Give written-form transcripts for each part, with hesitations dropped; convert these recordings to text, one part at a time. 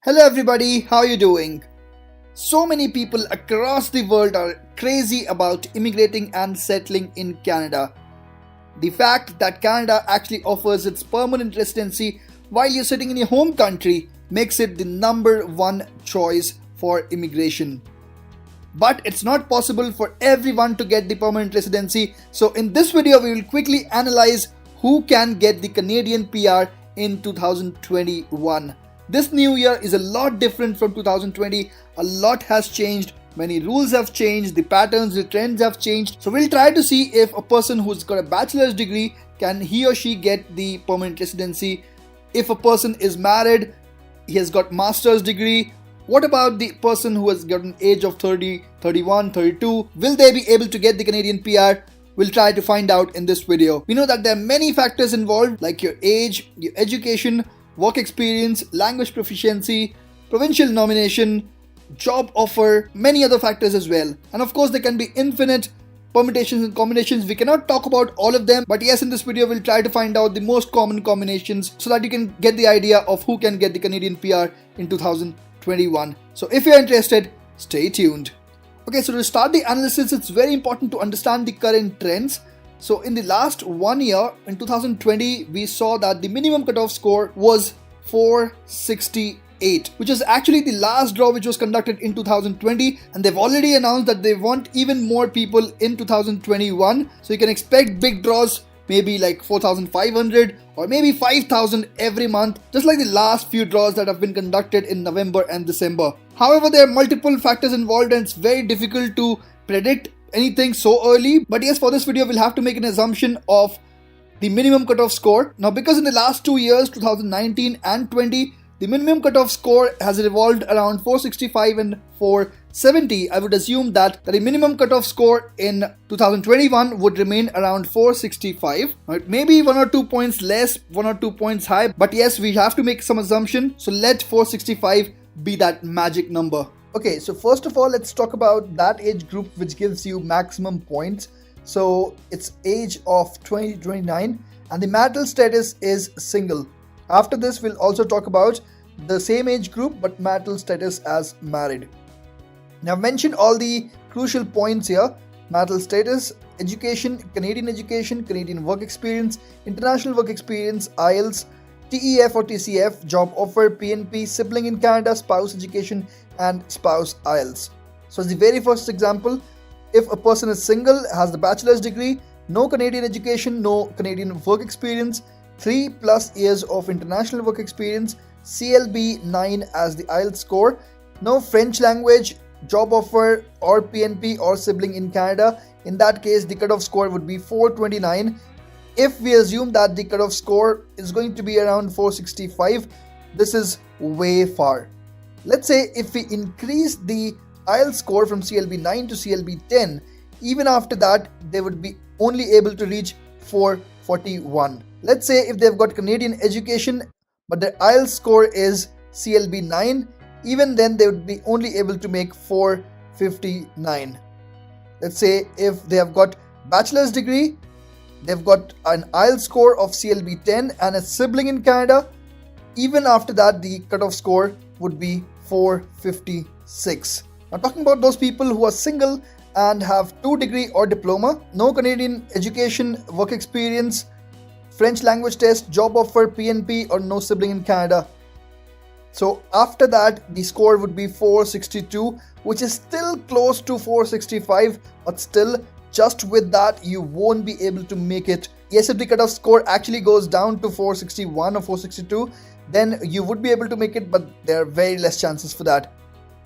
Hello everybody, how are you doing? So many people across the world are crazy about immigrating and settling in Canada. The fact that Canada actually offers its permanent residency while you're sitting in your home country makes it the number one choice for immigration. But it's not possible for everyone to get the permanent residency, so in this video we will quickly analyze who can get the Canadian PR in 2021. This new year is a lot different from 2020. A lot has changed. Many rules have changed. The patterns, the trends have changed. So we'll try to see if a person who's got a bachelor's degree can he or she get the permanent residency. If a person is married, he has got master's degree. What about the person who has got an age of 30, 31, 32? Will they be able to get the Canadian PR? We'll try to find out in this video. We know that there are many factors involved like your age, your education, work experience, language proficiency, provincial nomination, job offer, many other factors as well. And of course there can be infinite permutations and combinations. We cannot talk about all of them, but yes, in this video we'll try to find out the most common combinations so that you can get the idea of who can get the Canadian PR in 2021. So if you're interested, stay tuned. Okay, so to start the analysis, it's very important to understand the current trends. So in the last 1 year, in 2020, we saw that the minimum cutoff score was 468, which is actually the last draw which was conducted in 2020, and they've already announced that they want even more people in 2021. So you can expect big draws, maybe like 4,500 or maybe 5,000 every month, just like the last few draws that have been conducted in November and December. However, there are multiple factors involved and it's very difficult to predict anything so early, but yes, for this video we'll have to make an assumption of the minimum cutoff score. Now, because in the last 2 years, 2019 and 20, the minimum cutoff score has revolved around 465 and 470, I would assume that the minimum cutoff score in 2021 would remain around 465. Right? Maybe 1 or 2 points less, 1 or 2 points high, but yes, we have to make some assumption. So let 465 be that magic number. Okay, so first of all, let's talk about that age group which gives you maximum points. So it's age of 20 to 29 and the marital status is single. After this, we'll also talk about the same age group but marital status as married. Now, I've mentioned all the crucial points here: marital status, education, Canadian work experience, international work experience, IELTS, TEF or TCF, job offer, PNP, sibling in Canada, spouse education, and spouse IELTS. So as the very first example, if a person is single, has the bachelor's degree, no Canadian education, no Canadian work experience, 3+ years of international work experience, CLB 9 as the IELTS score, no French language, job offer or PNP or sibling in Canada, in that case the cutoff score would be 429. If we assume that the cutoff score is going to be around 465, this is way far. Let's say if we increase the IELTS score from CLB 9 to CLB 10, even after that, they would be only able to reach 441. Let's say if they've got Canadian education, but their IELTS score is CLB 9, even then they would be only able to make 459. Let's say if they have got bachelor's degree, they've got an IELTS score of CLB 10 and a sibling in Canada, even after that the cutoff score would be 456. Now, talking about those people who are single and have 2 degree or diploma, no Canadian education, work experience, French language test, job offer, PNP, or no sibling in Canada. So after that, the score would be 462, which is still close to 465, but still, just with that, you won't be able to make it. Yes, if the cutoff score actually goes down to 461 or 462, then you would be able to make it, but there are very less chances for that.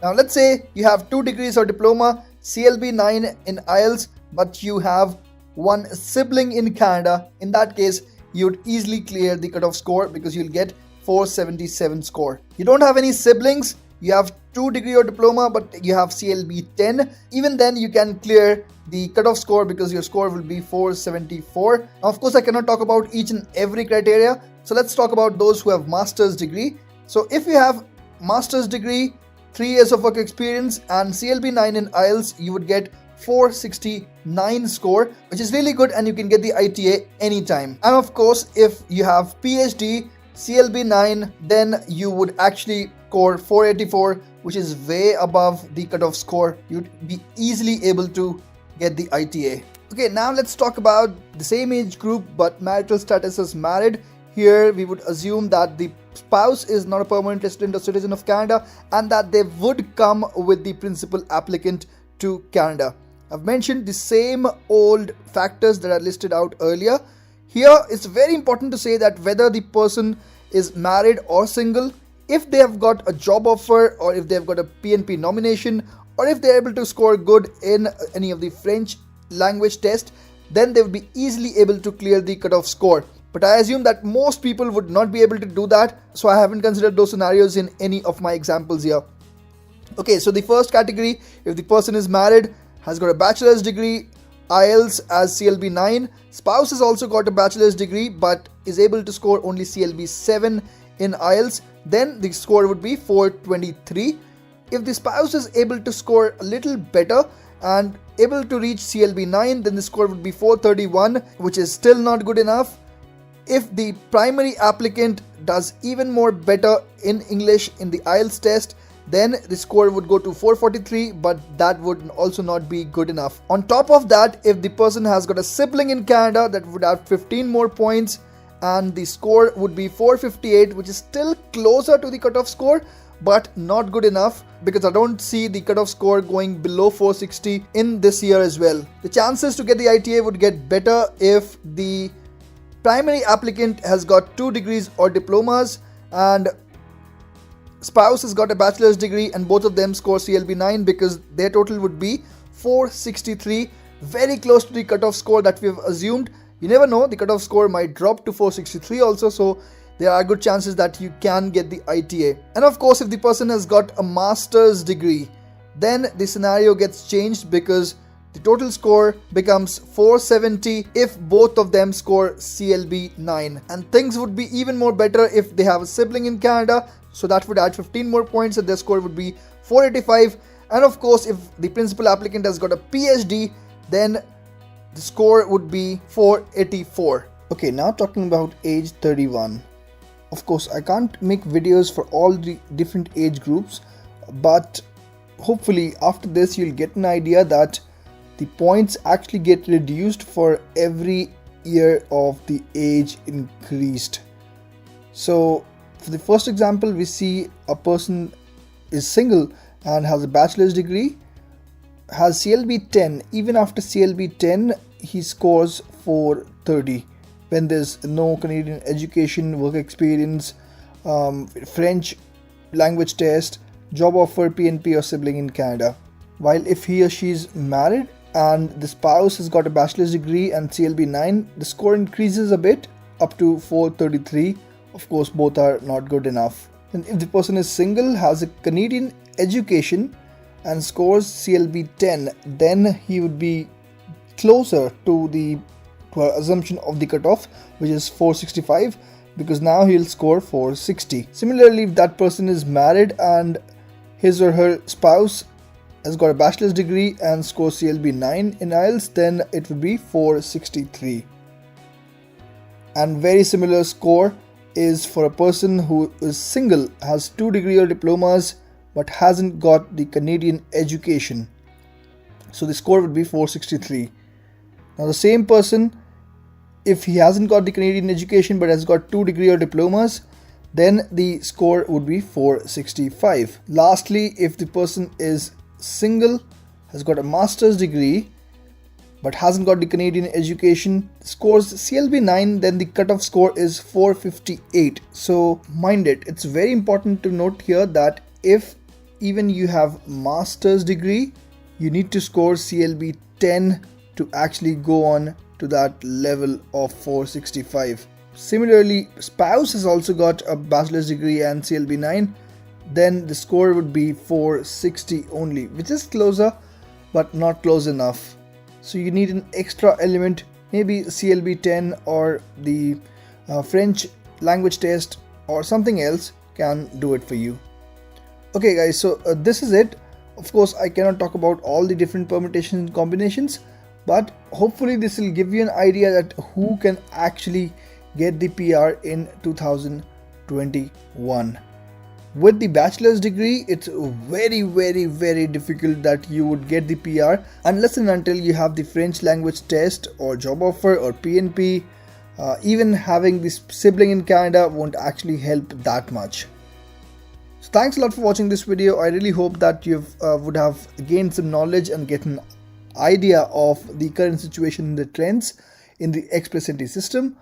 Now, let's say you have 2 degrees or diploma, CLB 9 in IELTS, but you have 1 sibling in Canada. In that case, you would easily clear the cutoff score because you'll get 477 score. You don't have any siblings, you have 2 degree or diploma, but you have CLB 10. Even then, you can clear the cutoff score because your score will be 474. Now, of course, I cannot talk about each and every criteria. So let's talk about those who have master's degree. So if you have master's degree, 3 years of work experience and CLB 9 in IELTS, you would get 469 score, which is really good, and you can get the ITA anytime. And of course, if you have PhD, CLB 9, then you would actually score 484, which is way above the cutoff score, you'd be easily able to get the ITA. Okay, now let's talk about the same age group but marital status as married. Here we would assume that the spouse is not a permanent resident or citizen of Canada and that they would come with the principal applicant to Canada. I've mentioned the same old factors that are listed out earlier. Here it's very important to say that whether the person is married or single, if they have got a job offer or if they have got a PNP nomination or if they're able to score good in any of the French language test, then they will be easily able to clear the cutoff score. But I assume that most people would not be able to do that, so I haven't considered those scenarios in any of my examples here. Okay, so the first category, if the person is married, has got a bachelor's degree, IELTS as CLB 9, spouse has also got a bachelor's degree but is able to score only CLB 7 in IELTS, then the score would be 423. If the spouse is able to score a little better and able to reach CLB 9, then the score would be 431, which is still not good enough. If the primary applicant does even more better in English in the IELTS test, then the score would go to 443, but that would also not be good enough. On top of that, if the person has got a sibling in Canada, that would have 15 more points and the score would be 458, which is still closer to the cutoff score but not good enough, because I don't see the cutoff score going below 460 in this year as well. The chances to get the ITA would get better if the primary applicant has got 2 degrees or diplomas and spouse has got a bachelor's degree and both of them score CLB 9, because their total would be 463, very close to the cutoff score that we've assumed. You never know, the cutoff score might drop to 463 also, so there are good chances that you can get the ITA. And of course, if the person has got a master's degree, then the scenario gets changed, because the total score becomes 470 if both of them score CLB 9. And things would be even more better if they have a sibling in Canada, so that would add 15 more points and their score would be 485. And of course, if the principal applicant has got a PhD, then the score would be 484. Okay, now talking about age 31. Of course, I can't make videos for all the different age groups, but hopefully after this you'll get an idea that the points actually get reduced for every year of the age increased. So for the first example, we see a person is single and has a bachelor's degree, has CLB 10. Even after CLB 10, he scores 430 when there's no Canadian education, work experience, French language test, job offer, PNP or sibling in Canada. While if he or she is married and the spouse has got a bachelor's degree and CLB 9, the score increases a bit up to 433. Of course, both are not good enough. And if the person is single, has a Canadian education and scores CLB 10, then he would be closer to the assumption of the cutoff, which is 465, because now he'll score 460. Similarly, if that person is married and his or her spouse has got a bachelor's degree and scores CLB 9 in IELTS, then it would be 463. And very similar score is for a person who is single, has 2 degree or diplomas but hasn't got the Canadian education. So the score would be 463. Now the same person, if he hasn't got the Canadian education but has got 2 degree or diplomas, then the score would be 465. Lastly, if the person is single, has got a master's degree but hasn't got the Canadian education, scores CLB 9, then the cutoff score is 458. So mind it, it's very important to note here that if even you have master's degree, you need to score CLB 10 to actually go on to that level of 465. Similarly, spouse has also got a bachelor's degree and CLB 9, then the score would be 460 only, which is closer but not close enough. So you need an extra element, maybe CLB 10 or the French language test or something else can do it for you. Okay guys, so this is it. Of course, I cannot talk about all the different permutations and combinations, but hopefully this will give you an idea that who can actually get the PR in 2021. With the bachelor's degree, it's very difficult that you would get the PR unless and until you have the French language test or job offer or PNP. Even having this sibling in Canada won't actually help that much. So thanks a lot for watching this video. I really hope that you would have gained some knowledge and get an idea of the current situation in the trends in the express entry system.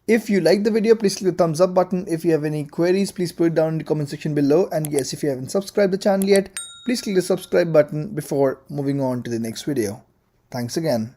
If you like the video, please click the thumbs up button. If you have any queries, please put it down in the comment section below. And yes, if you haven't subscribed the channel yet, please click the subscribe button before moving on to the next video. Thanks again.